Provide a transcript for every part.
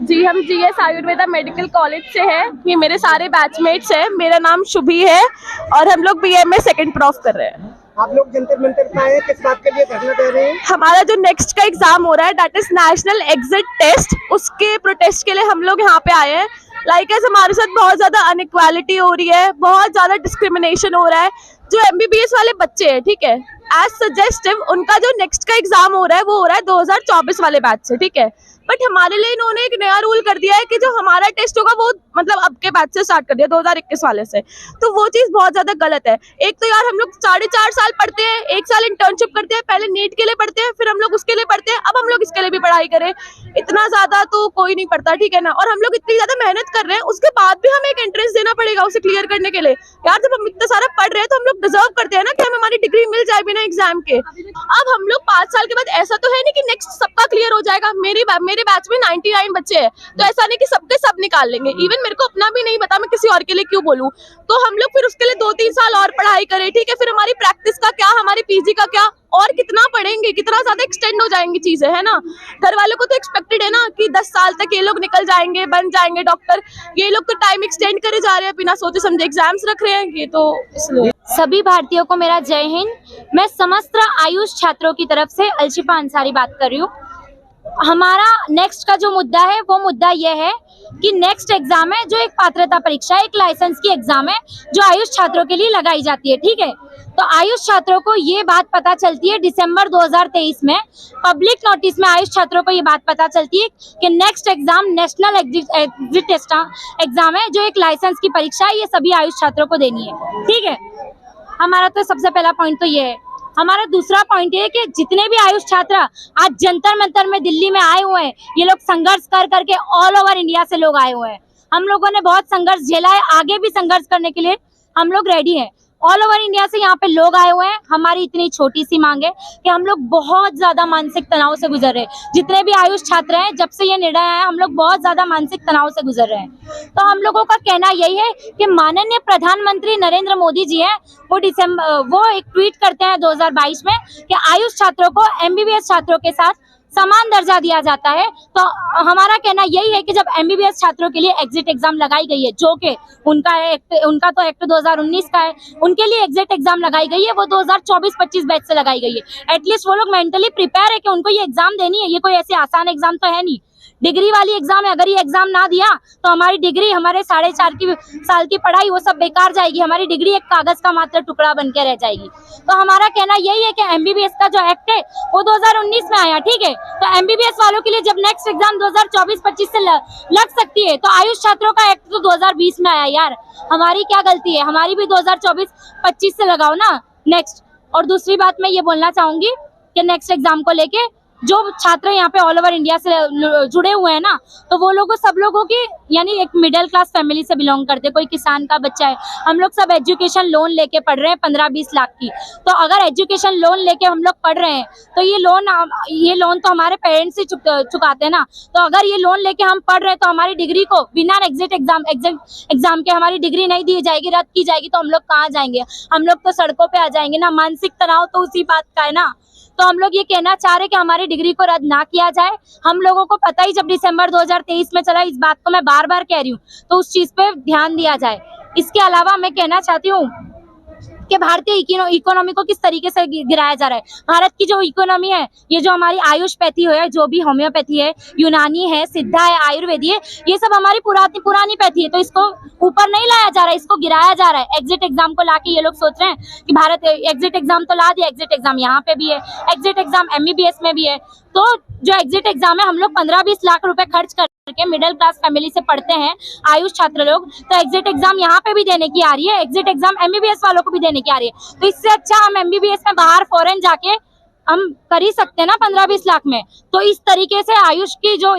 जी, हम GS Ayurveda medical college से हैं। ये मेरे सारे बैचमेट्स हैं। मेरा नाम शुभी है और हम लोग बीए में सेकंड प्रॉफ कर रहे हैं। आप लोग जंतर मंतर पे आए हैं, किस बात के लिए धरना दे रहे हैं? हमारा जो नेक्स्ट का एग्जाम हो रहा है that is national exit test, उसके प्रोटेस्ट के लिए हम लोग यहाँ पे आए हैं। लाइक हमारे साथ बहुत ज्यादा अनइक्वालिटी हो रही है, बहुत ज्यादा डिस्क्रिमिनेशन हो रहा है। जो एमबीबीएस वाले बच्चे हैं, ठीक है, एज सजेस्टिव उनका जो नेक्स्ट का एग्जाम हो रहा है वो हो रहा है 2024 वाले बैच से, ठीक है। बट हमारे लिए इन्होंने एक नया रूल कर दिया है कि जो हमारा टेस्ट होगा वो मतलब अब के बैच से स्टार्ट कर दिया 2021 वाले से। तो वो चीज बहुत ज्यादा गलत है। एक तो यार हम लोग 4.5 साल पढ़ते हैं, 1 साल इंटर्नशिप करते हैं, पहले नीट के लिए पढ़ते हैं, फिर हम लोग उसके लिए पढ़ते हैं, अब हम लोग इसके लिए भी पढ़ाई करें। इतना ज्यादा तो कोई नहीं पढ़ता, ठीक है ना। और हम लोग इतनी ज्यादा मेहनत कर रहे हैं, उसके बाद भी हमें एक एंट्रेंस देना पड़ेगा उसे क्लियर करने के लिए। यार जब हम इतना सारा पढ़ रहे हैं तो हम लोग डिजर्व करते हैं ना कि हमें हमारी डिग्री मिल जाए बिना एग्जाम के। अब हम लोग 5 साल के बाद ऐसा तो है नहीं कि नेक्स्ट सबका क्लियर हो जाएगा। मेरे बैच में 99 बच्चे हैं, तो ऐसा नहीं कि सबके सब निकाल लेंगे। इवन मेरे को अपना भी नहीं पता मैं किसी और के लिए क्यों बोलूं। तो हम लोग फिर उसके लिए 2-3 साल और पढ़ाई करें, ठीक है। फिर हमारी प्रैक्टिस का क्या, हमारी पीजी का क्या, और कितना पढ़ेंगे, कितना ज्यादा एक्सटेंड हो जाएंगी चीजें, है ना। घर वालों को तो एक्सपेक्टेड है ना कि 10 साल तक ये लोग निकल जाएंगे, बन जाएंगे डॉक्टर। ये लोग तो टाइम एक्सटेंड करे जा रहे हैं, बिना सोचे समझे एग्जाम्स रख रहे हैं ये तो, इसलिए। सभी भारतीयों को मेरा जय हिंद। मैं समस्त आयुष छात्रों की तरफ से अलशिफा अंसारी बात कर रही हूँ। हमारा नेक्स्ट का जो मुद्दा है वो मुद्दा यह है कि नेक्स्ट एग्जाम है जो एक पात्रता परीक्षा है, एक लाइसेंस की एग्जाम है जो आयुष छात्रों के लिए लगाई जाती है, ठीक है। तो आयुष छात्रों को ये बात पता चलती है दिसंबर 2023 में पब्लिक नोटिस में आयुष छात्रों को ये बात पता चलती है कि next exam national exit exam है जो एक लाइसेंस की परीक्षा है, ये सभी आयुष छात्रों को देनी है, ठीक है। हमारा तो सबसे पहला पॉइंट तो ये है। हमारा दूसरा पॉइंट ये है कि जितने भी आयुष छात्र आज जंतर मंतर में दिल्ली में आए हुए हैं, ये लोग संघर्ष कर करके ऑल ओवर इंडिया से लोग आए हुए हैं। हम लोगों ने बहुत संघर्ष झेला है, आगे भी संघर्ष करने के लिए हम लोग रेडी हैं। ऑल ओवर इंडिया से यहाँ पे लोग आए हुए हैं। हमारी इतनी छोटी सी मांग है कि हम लोग बहुत ज्यादा मानसिक तनाव से गुजर रहे हैं। जितने भी आयुष छात्र हैं, जब से ये निर्णय आया हम लोग बहुत ज्यादा मानसिक तनाव से गुजर रहे हैं। तो हम लोगों का कहना यही है कि माननीय प्रधानमंत्री नरेंद्र मोदी जी हैं, वो एक ट्वीट करते हैं 2022 में कि आयुष छात्रों को एमबीबीएस छात्रों के साथ समान दर्जा दिया जाता है। तो हमारा कहना यही है कि जब एमबीबीएस छात्रों के लिए एग्जिट एग्जाम लगाई गई है, जो कि उनका तो एक्ट 2019 का है, उनके लिए एग्जिट एग्जाम लगाई गई है, वो 2024-25 बैच से लगाई गई है। एटलीस्ट वो लोग मेंटली प्रिपेयर है कि उनको ये एग्जाम देनी है। ये कोई ऐसे आसान एग्जाम तो है नहीं, डिग्री वाली एग्जाम है। अगर ये एग्जाम ना दिया तो हमारी डिग्री, हमारे 4.5 साल की पढ़ाई वो सब बेकार जाएगी। हमारी डिग्री एक कागज का मात्र टुकड़ा बन के रह जाएगी। तो हमारा कहना यही है कि एमबीबीएस का जो एक्ट है वो 2019 में आया, ठीक है। तो एमबीबीएस वालों के लिए जब नेक्स्ट एग्जाम 2024-25 से लग सकती है, तो आयुष छात्रों का एक्ट तो 2020 में आया। यार हमारी क्या गलती है, हमारी भी 2024-25 से लगाओ ना नेक्स्ट। और दूसरी बात मैं ये बोलना चाहूंगी कि नेक्स्ट एग्जाम को लेके जो छात्र यहाँ पे ऑल ओवर इंडिया से जुड़े हुए हैं ना, तो वो लोगों सब लोगों की, यानी एक मिडिल क्लास फैमिली से बिलोंग करते, कोई किसान का बच्चा है। हम लोग सब एजुकेशन लोन लेके पढ़ रहे हैं 15-20 लाख की। तो अगर एजुकेशन लोन लेके हम लोग पढ़ रहे हैं तो ये लोन तो हमारे पेरेंट्स ही चुकाते हैं ना। तो अगर ये लोन लेके हम पढ़ रहे हैं तो हमारी डिग्री को बिना एग्जिट एग्जाम के हमारी डिग्री नहीं दी जाएगी, रद्द की जाएगी, तो हम लोग कहाँ जाएंगे? हम लोग तो सड़कों पे आ जाएंगे ना। मानसिक तनाव तो उसी बात का है ना। तो हम लोग ये कहना चाह रहे हैं कि हमारी डिग्री को रद्द ना किया जाए। हम लोगों को पता ही जब दिसंबर 2023 में चला, इस बात को मैं बार बार कह रही हूँ, तो उस चीज पे ध्यान दिया जाए। इसके अलावा मैं कहना चाहती हूँ कि भारतीय इकोनॉमी को किस तरीके से गिराया जा रहा है। भारत की जो इकोनॉमी है, ये जो हमारी आयुष पैथी है, जो भी होम्योपैथी है, यूनानी है, सिद्धा है, आयुर्वेदी है, ये सब हमारी पुरानी पैथी है। तो इसको ऊपर नहीं लाया जा रहा है, इसको गिराया जा रहा है। एग्जिट एग्जाम को लाके ये लोग सोच रहे हैं कि भारत एग्जिट एग्जाम तो ला दिया, एग्जिट एग्जाम यहाँ पे भी है, एग्जिट एग्जाम एमबीबीएस में भी है। तो जो एग्जिट एग्जाम है, हम लोग 15-20 लाख रुपए खर्च करके मिडिल क्लास फैमिली से पढ़ते हैं आयुष छात्र लोग, तो एग्जिट एग्जाम यहाँ पे भी देने की आ रही है, एग्जिट एग्जाम एमबीबीएस वालों को भी देने की आ रही है। तो इससे अच्छा हम एमबीबीएस में बाहर फॉरेन जाके हम कर ही सकते हैं ना 15-20 लाख में। तो इस तरीके से आयुष की जो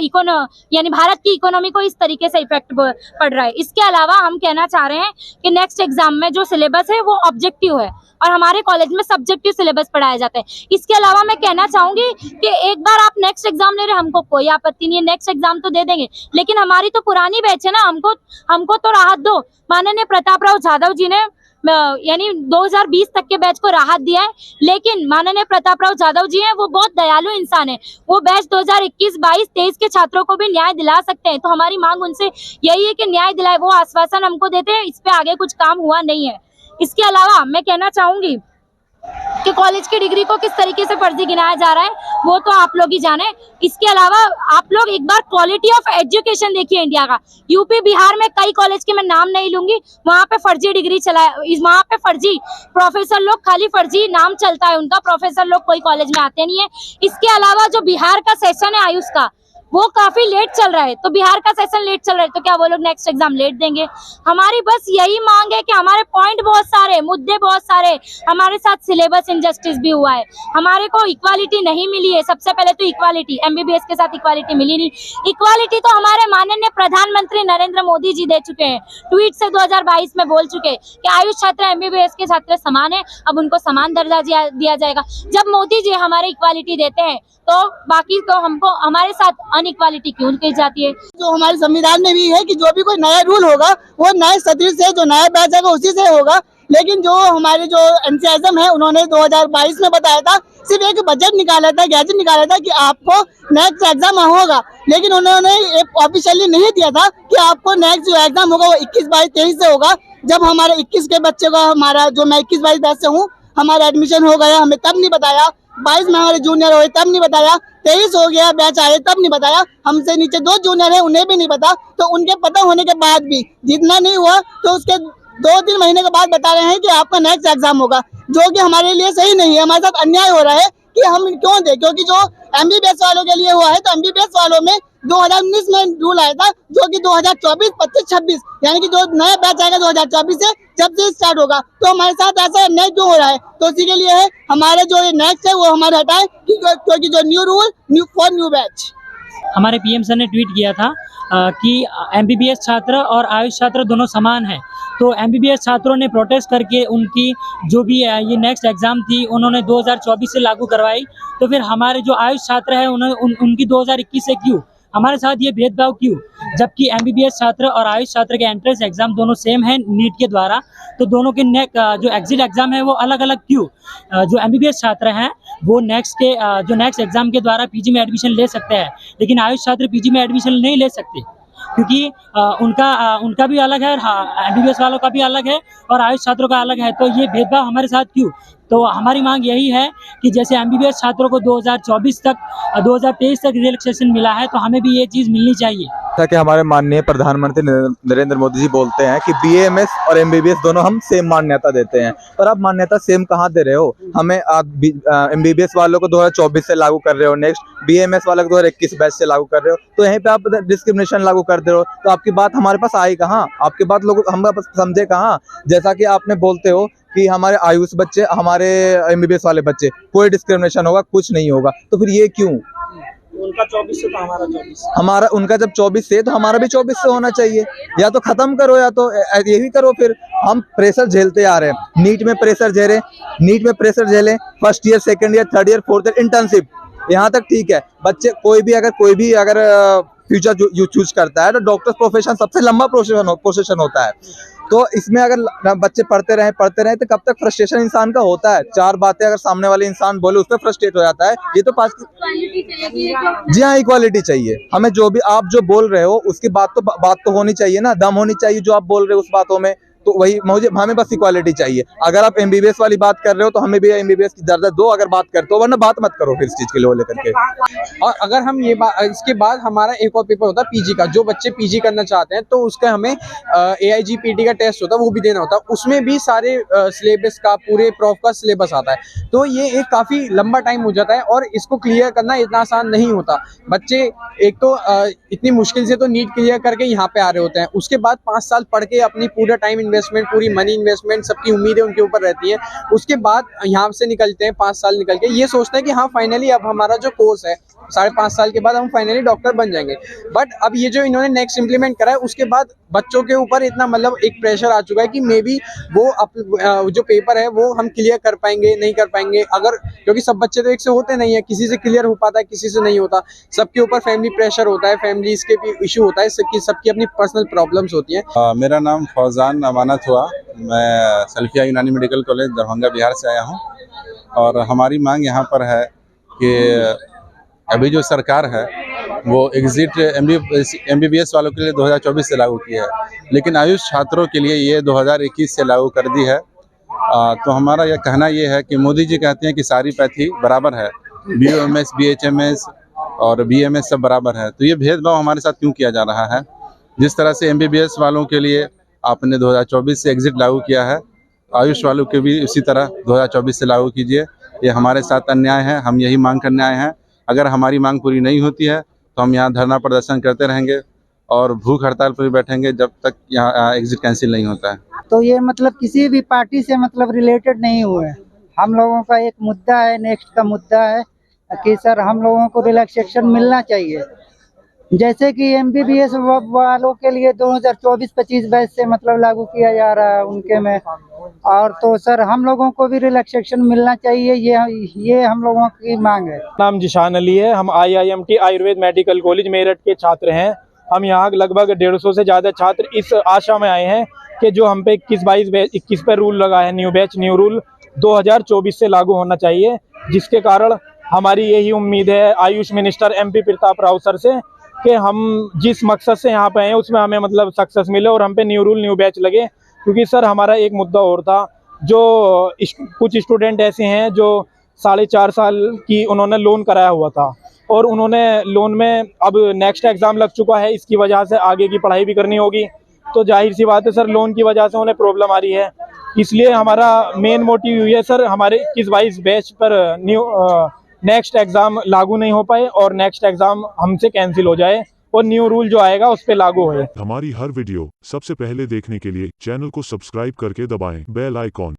यानी भारत की इकोनॉमी को इस तरीके से इफेक्ट पड़ रहा है। इसके अलावा हम कहना चाह रहे हैं कि नेक्स्ट एग्जाम में जो सिलेबस है वो ऑब्जेक्टिव है और हमारे कॉलेज में सब्जेक्टिव सिलेबस पढ़ाया जाता है। इसके अलावा मैं कहना चाहूंगी कि एक बार आप नेक्स्ट एग्जाम ले रहे, हमको कोई आपत्ति नहीं है, नेक्स्ट एग्जाम तो दे देंगे, लेकिन हमारी तो पुरानी बैच है ना, हमको तो राहत दो। माननीय प्रताप राव जाधव जी ने यानी 2020 तक के बैच को राहत दिया है। लेकिन माननीय प्रताप राव जाधव जी हैं, वो बहुत दयालु इंसान है। वो बैच 2021, 22, 23 के छात्रों को भी न्याय दिला सकते हैं। तो हमारी मांग उनसे यही है कि न्याय दिलाए। वो आश्वासन हमको देते हैं, इस पे आगे कुछ काम हुआ नहीं है। इसके अलावा मैं कहना चाहूंगी कि कॉलेज की डिग्री को किस तरीके से फर्जी गिनाया जा रहा है, वो तो आप लोग ही जाने। इसके अलावा आप लोग एक बार क्वालिटी ऑफ एजुकेशन देखिए इंडिया का। यूपी बिहार में कई कॉलेज के मैं नाम नहीं लूंगी, वहां पे फर्जी डिग्री चला है, वहां पे फर्जी प्रोफेसर लोग, खाली फर्जी नाम चलता है उनका, प्रोफेसर लोग कोई कॉलेज में आते नहीं है। इसके अलावा जो बिहार का सेशन है आयुष का, वो काफी लेट चल रहा है। तो बिहार का सेशन लेट चल रहा है तो क्या वो लोग नेक्स्ट एग्जाम लेट देंगे? हमारी बस यही मांग है कि हमारे पॉइंट बहुत सारे, मुद्दे बहुत सारे, हमारे साथ सिलेबस इनजस्टिस भी हुआ है, हमारे को इक्वालिटी नहीं मिली है। सबसे पहले तो इक्वालिटी, एमबीबीएस के साथ इक्वालिटी मिली नहीं। इक्वालिटी तो हमारे माननीय प्रधानमंत्री नरेंद्र मोदी जी दे चुके हैं, ट्वीट से 2022 में बोल चुके कि आयुष छात्र एमबीबीएस के छात्र समान है, अब उनको समान दर्जा दिया जाएगा। जब मोदी जी हमारे इक्वालिटी देते हैं तो बाकी तो हमको हमारे साथ अनइक्वालिटी क्यों की जाती है? जो हमारे संविधान में भी है कि जो भी कोई नया रूल होगा वो नए सत्र से, जो नया बैच है उसी से होगा। लेकिन जो हमारे जो एनसीएसएम है, उन्होंने 2022 में बताया था, सिर्फ एक बजट निकाला था, गैजेट निकाला था कि आपको नेक्स्ट एग्जाम होगा, लेकिन उन्होंने ऑफिशियली नहीं दिया था कि आपको नेक्स्ट जो एग्जाम होगा वो 21, 22, 23 से होगा। जब हमारे 21 के बच्चे को, हमारा जो मैं 21, 22 बैच से हूँ, हमारा एडमिशन हो गया, हमें तब नहीं बताया। 22 में हमारे जूनियर हुए तब नहीं बताया। 23 हो गया बैच आए तब नहीं बताया। हमसे नीचे 2 जूनियर है, उन्हें भी नहीं पता। तो उनके पता होने के बाद भी जितना नहीं हुआ तो उसके 2-3 महीने के बाद बता रहे हैं कि आपका नेक्स्ट एग्जाम होगा, जो कि हमारे लिए सही नहीं है। हमारे साथ अन्याय हो रहा है कि हम क्यों दें, क्योंकि जो एमबीबीएस वालों के लिए हुआ है, तो एमबीबीएस वालों में 2019 में रूल आया था, जो कि 2024, 25, 26 यानी कि जो नया बैच आएगा 2024 से जब से स्टार्ट होगा। तो हमारे साथ ऐसा अन्याय क्यों हो रहा है? तो इसी के लिए है हमारे जो नेक्स्ट है वो हमारे हटाए, क्योंकि जो न्यू रूल न्यू बैच। हमारे पीएम सर ने ट्वीट किया था कि एमबीबीएस छात्र और आयुष छात्र दोनों समान हैं। तो एमबीबीएस छात्रों ने प्रोटेस्ट करके उनकी जो भी ये नेक्स्ट एग्ज़ाम थी उन्होंने 2024 से लागू करवाई। तो फिर हमारे जो आयुष छात्र हैं उनकी 2021 से क्यों? हमारे साथ ये भेदभाव क्यों? जबकि एमबीबीएस छात्र और आयुष छात्र के एंट्रेंस एग्जाम दोनों सेम है नीट के द्वारा, तो दोनों के जो एग्जिट एग्जाम है वो अलग अलग क्यों? जो एमबीबीएस छात्र हैं वो नेक्स्ट एग्जाम के द्वारा पीजी में एडमिशन ले सकते हैं, लेकिन आयुष छात्र पीजी में एडमिशन नहीं ले सकते, क्योंकि उनका भी अलग है, एमबीबीएस वालों का भी अलग है और आयुष छात्रों का अलग है। तो ये भेदभाव हमारे साथ क्यों? तो हमारी मांग यही है कि जैसे एमबीबीएस छात्रों को 2023 तक रिलैक्सेशन मिला है, तो हमें भी ये चीज़ मिलनी चाहिए। जैसा कि हमारे माननीय प्रधानमंत्री नरेंद्र मोदी जी बोलते हैं कि बीएमएस और एमबीबीएस दोनों हम सेम मान्यता देते हैं, पर आप मान्यता सेम कहाँ दे रहे हो? हमें आप एमबीबीएस वालों को 2024 से लागू कर रहे हो, नेक्स्ट बीएमएस वालों को 2021 बैच से लागू कर रहे हो, तो यहीं पे आप डिस्क्रिमिनेशन लागू कर दे रहे हो। तो आपकी बात हमारे पास आई कहाँ? आपकी बात लोग हमारे पास समझे कहाँ? जैसा कि आपने बोलते हो कि हमारे आयुष बच्चे, हमारे एमबीबीएस वाले बच्चे, कोई डिस्क्रिमिनेशन होगा, कुछ नहीं होगा, तो फिर ये क्यों? उनका 24 से तो हमारा 24, उनका जब 24 से तो हमारा भी 24 से होना चाहिए। या तो खत्म करो या तो यही करो। फिर हम प्रेशर झेलते आ रहे हैं, नीट में प्रेशर झेलें, first year, second year, third year, fourth year, internship, यहाँ तक ठीक है। बच्चे कोई भी अगर फ्यूचर चूज करता है तो डॉक्टर प्रोफेशन सबसे लंबा प्रोफेशन होता है। तो इसमें अगर बच्चे पढ़ते रहे तो कब तक फ्रस्ट्रेशन इंसान का होता है? 4 बातें अगर सामने वाले इंसान बोले उस पर फ्रस्ट्रेट हो जाता है। ये तो जी हाँ, इक्वालिटी चाहिए हमें। जो भी आप जो बोल रहे हो उसकी बात तो होनी चाहिए ना, दम होनी चाहिए जो आप बोल रहे हो उस बातों में। तो वही हमें बस इक्वालिटी चाहिए। अगर आप एमबीबीएस वाली बात कर रहे हो तो हमें भी एमबीबीएस की दर्जा दो अगर बात करते हो, वरना बात मत करो फिर इस चीज के लिए लेकर के। और अगर हम इसके बाद हमारा एक और पेपर होता है पीजी का, जो बच्चे पीजी करना चाहते हैं तो उसका हमें AIGPT का टेस्ट होता है, वो भी देना होता है। उसमें भी सारे सिलेबस का, पूरे प्रोफ का सिलेबस आता है। तो ये एक काफ़ी लंबा टाइम हो जाता है और इसको क्लियर करना इतना आसान नहीं होता। बच्चे एक तो इतनी मुश्किल से तो नीट क्लियर करके यहाँ पे आ रहे होते हैं, उसके बाद 5 साल पढ़ के अपनी पूरा टाइम इन्वेस्टमेंट, पूरी मनी इन्वेस्टमेंट, सबकी उम्मीदें उनके ऊपर रहती हैं। उसके बाद यहाँ से निकलते हैं 5 साल निकल के, ये सोचते हैं कि हाँ फाइनली अब हमारा जो कोर्स है 5.5 साल के बाद हम फाइनली डॉक्टर बन जाएंगे। बट अब ये जो इन्होंने नेक्स्ट इम्प्लीमेंट करा है उसके बाद बच्चों के ऊपर इतना मतलब एक प्रेशर आ चुका है कि मे बी वो जो पेपर है वो हम क्लियर कर पाएंगे नहीं कर पाएंगे, अगर क्योंकि सब बच्चे तो एक से होते नहीं है, किसी से क्लियर हो पाता है किसी से नहीं होता, सबके ऊपर फैमिली प्रेशर होता है, फैमिलीज के भी इशू होता है, सबकी अपनी पर्सनल प्रॉब्लम्स होती हैं। मेरा नाम फौजान अमानत हुआ, मैं सल्फिया यूनानी मेडिकल कॉलेज दरभंगा बिहार से आया हूँ। और हमारी मांग यहाँ पर है कि अभी जो सरकार है वो एग्जिट MBBS वालों के लिए 2024 से लागू की है, लेकिन आयुष छात्रों के लिए ये 2021 से लागू कर दी है। तो हमारा यह कहना ये है कि मोदी जी कहते हैं कि सारी पैथी बराबर है, BOMS BHMS और BMS सब बराबर है, तो ये भेदभाव हमारे साथ क्यों किया जा रहा है? जिस तरह से MBBS वालों के लिए आपने 2024 से एग्जिट लागू किया है, आयुष वालों के भी उसी तरह 2024 से लागू कीजिए। ये हमारे साथ अन्याय है, हम यही मांग करने आए हैं। अगर हमारी मांग पूरी नहीं होती है तो हम यहाँ धरना प्रदर्शन करते रहेंगे और भूख हड़ताल पर भी बैठेंगे जब तक यहाँ एग्जिट कैंसिल नहीं होता है। तो ये मतलब किसी भी पार्टी से मतलब रिलेटेड नहीं हुए। हम लोगों का एक मुद्दा है, नेक्स्ट का मुद्दा है कि सर हम लोगों को रिलैक्सेशन मिलना चाहिए, जैसे कि MBBS वालों के लिए 2024-25 बैच से मतलब लागू किया जा रहा है उनके में, और तो सर हम लोगों को भी रिलैक्सेशन मिलना चाहिए, ये हम लोगों की मांग है। नाम जिशान अली है, हम IIMT Ayurveda medical college Meerut के छात्र हैं। हम यहाँ लगभग 150 से ज़्यादा छात्र इस आशा में आए हैं कि जो हम पे 21 पे रूल लगा है, न्यू रूल 2024 से लागू होना चाहिए, जिसके कारण हमारी यही उम्मीद है Ayush minister MP Pratap Rao sir से कि हम जिस मकसद से यहाँ पे आए हैं उसमें हमें मतलब सक्सेस मिले और हम पे न्यू रूल न्यू बैच लगे। क्योंकि सर हमारा एक मुद्दा और था, जो कुछ स्टूडेंट ऐसे हैं जो 4.5 साल की उन्होंने लोन कराया हुआ था और उन्होंने लोन में अब नेक्स्ट एग्ज़ाम लग चुका है, इसकी वजह से आगे की पढ़ाई भी करनी होगी, तो जाहिर सी बात है सर लोन की वजह से उन्हें प्रॉब्लम आ रही है। इसलिए हमारा मेन मोटिव ये है सर हमारे 21-22 बैच पर नेक्स्ट एग्ज़ाम लागू नहीं हो पाए और नेक्स्ट एग्ज़ाम हमसे कैंसिल हो जाए और न्यू रूल जो आएगा उस पे लागू होए। हमारी हर वीडियो सबसे पहले देखने के लिए चैनल को सब्सक्राइब करके दबाएं बेल आइकॉन।